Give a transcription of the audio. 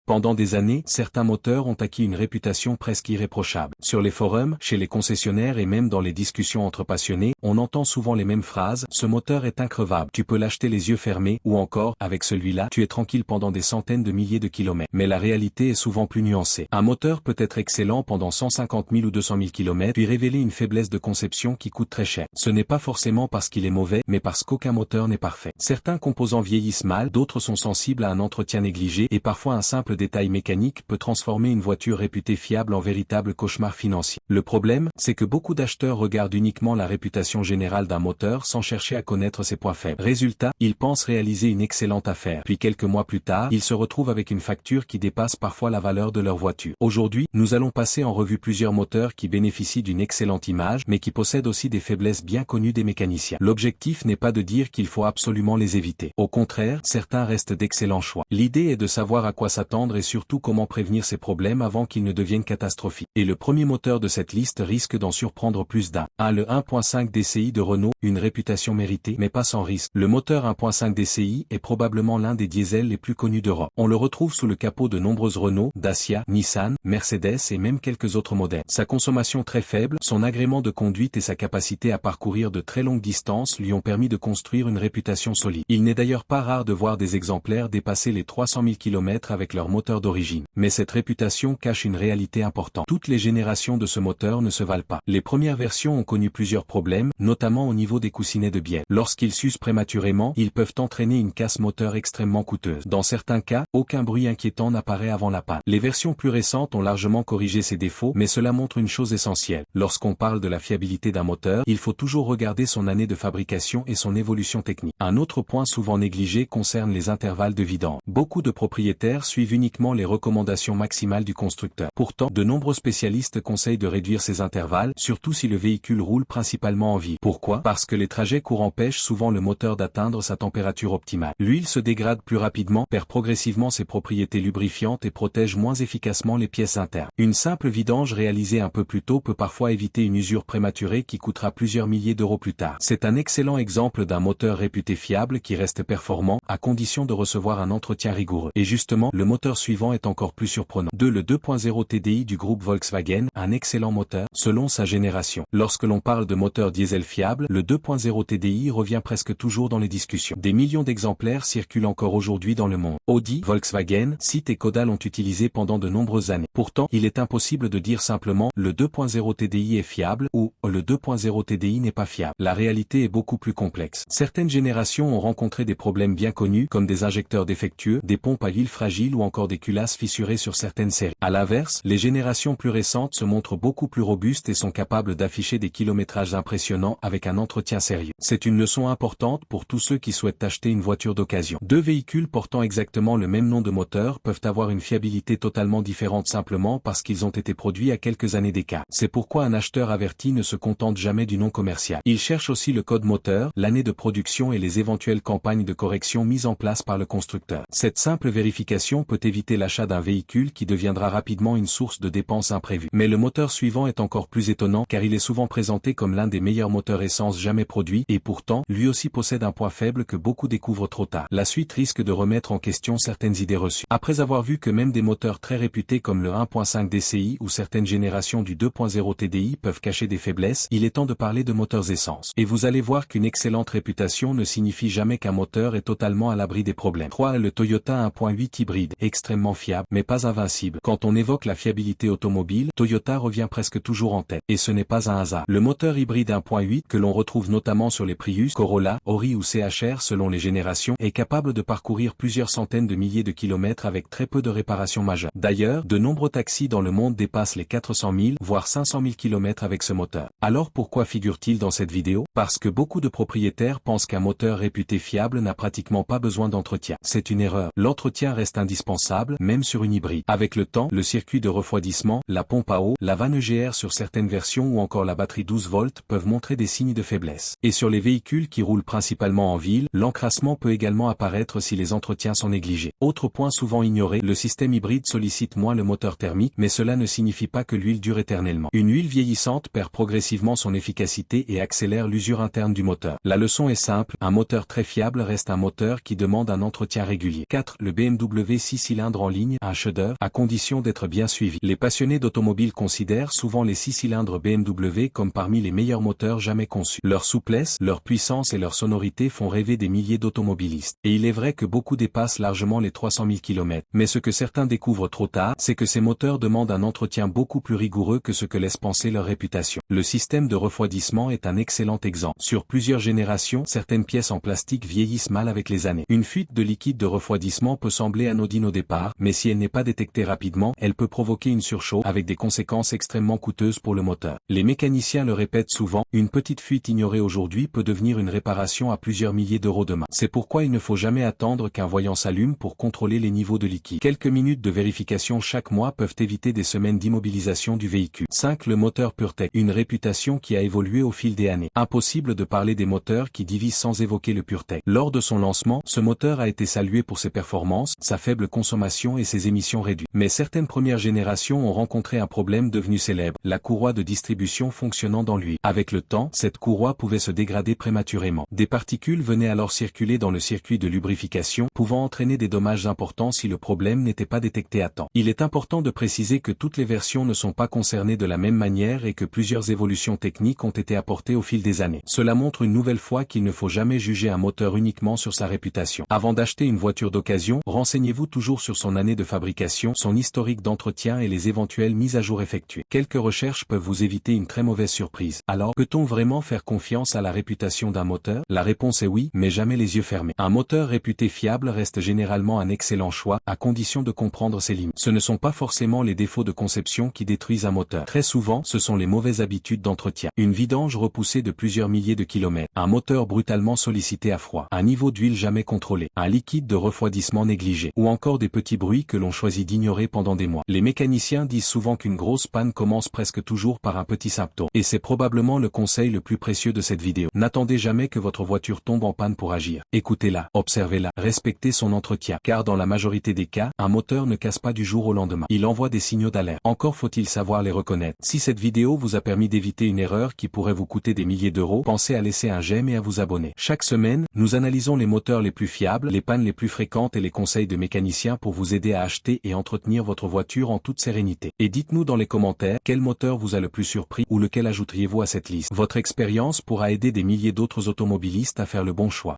Pendant des années, certains moteurs ont acquis une réputation presque irréprochable. Sur les forums, chez les concessionnaires et même dans les discussions entre passionnés, on entend souvent les mêmes phrases, ce moteur est increvable, tu peux l'acheter les yeux fermés, ou encore, avec celui-là, tu es tranquille pendant des centaines de milliers de kilomètres. Mais la réalité est souvent plus nuancée. Un moteur peut être excellent pendant 150 000 ou 200 000 kilomètres, puis révéler une faiblesse de conception qui coûte très cher. Ce n'est pas forcément parce qu'il est mauvais, mais parce qu'aucun moteur n'est parfait. Certains composants vieillissent mal, d'autres sont sensibles à un entretien négligé, et parfois un simple détail mécanique peut transformer une voiture réputée fiable en véritable cauchemar financier. Le problème, c'est que beaucoup d'acheteurs regardent uniquement la réputation générale d'un moteur sans chercher à connaître ses points faibles. Résultat, ils pensent réaliser une excellente affaire. Puis quelques mois plus tard, ils se retrouvent avec une facture qui dépasse parfois la valeur de leur voiture. Aujourd'hui, nous allons passer en revue plusieurs moteurs qui bénéficient d'une excellente image, mais qui possèdent aussi des faiblesses bien connues des mécaniciens. L'objectif n'est pas de dire qu'il faut absolument les éviter. Au contraire, certains restent d'excellents choix. L'idée est de savoir à quoi s'attendre et surtout comment prévenir ces problèmes avant qu'ils ne deviennent catastrophiques. Et le premier moteur de cette liste risque d'en surprendre plus d'un. Le 1.5 DCi de Renault, une réputation méritée, mais pas sans risque. Le moteur 1.5 DCi est probablement l'un des diesels les plus connus d'Europe. On le retrouve sous le capot de nombreuses Renault, Dacia, Nissan, Mercedes et même quelques autres modèles. Sa consommation très faible, son agrément de conduite et sa capacité à parcourir de très longues distances lui ont permis de construire une réputation solide. Il n'est d'ailleurs pas rare de voir des exemplaires dépasser les 300 000 km avec leur moteur d'origine. Mais cette réputation cache une réalité importante. Toutes les générations de ce moteur ne se valent pas. Les premières versions ont connu plusieurs problèmes, notamment au niveau des coussinets de bielle. Lorsqu'ils s'usent prématurément, ils peuvent entraîner une casse moteur extrêmement coûteuse. Dans certains cas, aucun bruit inquiétant n'apparaît avant la panne. Les versions plus récentes ont largement corrigé ces défauts, mais cela montre une chose essentielle. Lorsqu'on parle de la fiabilité d'un moteur, il faut toujours regarder son année de fabrication et son évolution technique. Un autre point souvent négligé concerne les intervalles de vidange. Beaucoup de propriétaires suivent uniquement les recommandations maximales du constructeur. Pourtant, de nombreux spécialistes conseillent de réduire ces intervalles, surtout si le véhicule roule principalement en ville. Pourquoi? Parce que les trajets courts empêchent souvent le moteur d'atteindre sa température optimale. L'huile se dégrade plus rapidement, perd progressivement ses propriétés lubrifiantes et protège moins efficacement les pièces internes. Une simple vidange réalisée un peu plus tôt peut parfois éviter une usure prématurée qui coûtera plusieurs milliers d'euros plus tard. C'est un excellent exemple d'un moteur réputé fiable qui reste performant, à condition de recevoir un entretien rigoureux. Et justement, le moteur suivant est encore plus surprenant. Le 2.0 TDI du groupe Volkswagen, un excellent moteur, selon sa génération. Lorsque l'on parle de moteur diesel fiable, le 2.0 TDI revient presque toujours dans les discussions. Des millions d'exemplaires circulent encore aujourd'hui dans le monde. Audi, Volkswagen, Seat et Skoda l'ont utilisé pendant de nombreuses années. Pourtant, il est impossible de dire simplement le 2.0 TDI est fiable ou le 2.0 TDI n'est pas fiable. La réalité est beaucoup plus complexe. Certaines générations ont rencontré des problèmes bien connus comme des injecteurs défectueux, des pompes à huile fragiles ou encore des culasses fissurées sur certaines séries. À l'inverse, les générations plus récentes se montrent beaucoup plus robustes et sont capables d'afficher des kilométrages impressionnants avec un entretien sérieux. C'est une leçon importante pour tous ceux qui souhaitent acheter une voiture d'occasion. Deux véhicules portant exactement le même nom de moteur peuvent avoir une fiabilité totalement différente simplement parce qu'ils ont été produits à quelques années d'écart. C'est pourquoi un acheteur averti ne se contente jamais du nom commercial. Il cherche aussi le code moteur, l'année de production et les éventuelles campagnes de correction mises en place par le constructeur. Cette simple vérification peut éviter l'achat d'un véhicule qui deviendra rapidement une source de dépenses imprévues. Mais le moteur suivant est encore plus étonnant car il est souvent présenté comme l'un des meilleurs moteurs essence jamais produits et pourtant, lui aussi possède un point faible que beaucoup découvrent trop tard. La suite risque de remettre en question certaines idées reçues. Après avoir vu que même des moteurs très réputés comme le 1.5 DCi ou certaines générations du 2.0 TDI peuvent cacher des faiblesses, il est temps de parler de moteurs essence. Et vous allez voir qu'une excellente réputation ne signifie jamais qu'un moteur est totalement à l'abri des problèmes. 3. Le Toyota 1.8 hybride, extrêmement fiable, mais pas invincible. Quand on évoque la fiabilité automobile, Toyota revient presque toujours en tête. Et ce n'est pas un hasard. Le moteur hybride 1.8 que l'on retrouve notamment sur les Prius, Corolla, Ori ou CHR selon les générations, est capable de parcourir plusieurs centaines de milliers de kilomètres avec très peu de réparations majeures. D'ailleurs, de nombreux taxis dans le monde dépassent les 400 000, voire 500 000 km avec ce moteur. Alors pourquoi figure-t-il dans cette vidéo? Parce que beaucoup de propriétaires pensent qu'un moteur réputé fiable n'a pratiquement pas besoin d'entretien. C'est une erreur. L'entretien reste indispensable, même sur une hybride. Avec le temps, le circuit de refroidissement, la pompe à eau, la vanne EGR sur certaines versions ou encore la batterie 12 volts peuvent montrer des signes de faiblesse. Et sur les véhicules qui roulent principalement en ville, l'encrassement peut également apparaître si les entretiens sont négligés. Autre point souvent ignoré, le système hybride sollicite moins le moteur thermique, mais cela ne signifie pas que l'huile dure éternellement. Une huile vieillissante perd progressivement son efficacité et accélère l'usure interne du moteur. La leçon est simple, un moteur très fiable reste un moteur qui demande un entretien régulier. 4. Le BMW 6 cylindres en ligne, un chef-d'œuvre, à condition d'être bien suivi. Les passionnés d'automobile considèrent souvent les 6 cylindres BMW comme parmi les meilleurs moteurs jamais conçus. Leur souplesse, leur puissance et leur sonorité font rêver des milliers d'automobilistes. Et il est vrai que beaucoup dépassent largement les 300 000 km. Mais ce que certains découvrent trop tard, c'est que ces moteurs demandent un entretien beaucoup plus rigoureux que ce que laisse penser leur réputation. Le système de refroidissement est un excellent exemple. Sur plusieurs générations, certaines pièces en plastique vieillissent mal avec les années. Une fuite de liquide de refroidissement peut sembler anodine au départ, mais si elle n'est pas détectée rapidement, elle peut provoquer une surchauffe avec des conséquences extrêmement coûteuses pour le moteur. Les mécaniciens le répètent souvent, une petite fuite ignorée aujourd'hui peut devenir une réparation à plusieurs milliers d'euros demain. C'est pourquoi il ne faut jamais attendre qu'un voyant s'allume pour contrôler les niveaux de liquide. Quelques minutes de vérification chaque mois peuvent éviter des semaines d'immobilisation du véhicule. 5. Le moteur PureTech, une réputation qui a évolué au fil des années. Impossible de parler des moteurs qui divisent sans évoquer le PureTech. Lors de son lancement, ce moteur a été salué pour ses performances, sa faible consommation et ses émissions réduites. Mais certaines premières générations ont rencontré un problème devenu célèbre, la courroie de distribution fonctionnant dans l'huile. Avec le temps, cette courroie pouvait se dégrader prématurément. Des particules venaient alors circuler dans le circuit de lubrification, pouvant entraîner des dommages importants si le problème n'était pas détecté à temps. Il est important de préciser que toutes les versions ne sont pas concernées de la même manière et que plusieurs évolutions techniques ont été apportées au fil des années. Cela montre une nouvelle fois qu'il ne faut jamais juger un moteur uniquement sur sa réputation. Avant d'acheter une voiture d'occasion, renseignez-vous toujours sur son année de fabrication, son historique d'entretien et les éventuelles mises à jour effectuées. Quelques recherches peuvent vous éviter une très mauvaise surprise. Alors, peut-on vraiment faire confiance à la réputation d'un moteur? La réponse est oui, mais jamais les yeux fermés. Un moteur réputé fiable reste généralement un excellent choix, à condition de comprendre ses limites. Ce ne sont pas forcément les défauts de conception qui détruisent un moteur. Très souvent, ce sont les mauvaises habitudes d'entretien. Une vidange repoussée de plusieurs milliers de kilomètres, un moteur brutalement sollicité à froid, un niveau d'huile jamais contrôlé, un liquide de refroidissement négligé, ou encore des petits bruits que l'on choisit d'ignorer pendant des mois. Les mécaniciens disent souvent qu'une grosse panne commence presque toujours par un petit symptôme. Et c'est probablement le conseil le plus précieux de cette vidéo. N'attendez jamais que votre voiture tombe en panne pour agir. Écoutez-la, observez-la, respectez son entretien, car dans la majorité des cas, un moteur ne casse pas du jour au lendemain. Il envoie des signaux d'alerte. Encore faut-il savoir les reconnaître. Si cette vidéo vous a permis d'éviter une erreur qui pourrait vous coûter des milliers d'euros, pensez à laisser un j'aime et à vous abonner. Chaque semaine, nous analysons les moteurs les plus fiables, les pannes les plus fréquentes et les conseils de mécaniciens pour vous aider à acheter et entretenir votre voiture en toute sérénité. Et dites-nous dans les commentaires quel moteur vous a le plus surpris ou lequel ajouteriez-vous à cette liste. Votre expérience pourra aider des milliers d'autres automobilistes à faire le bon choix.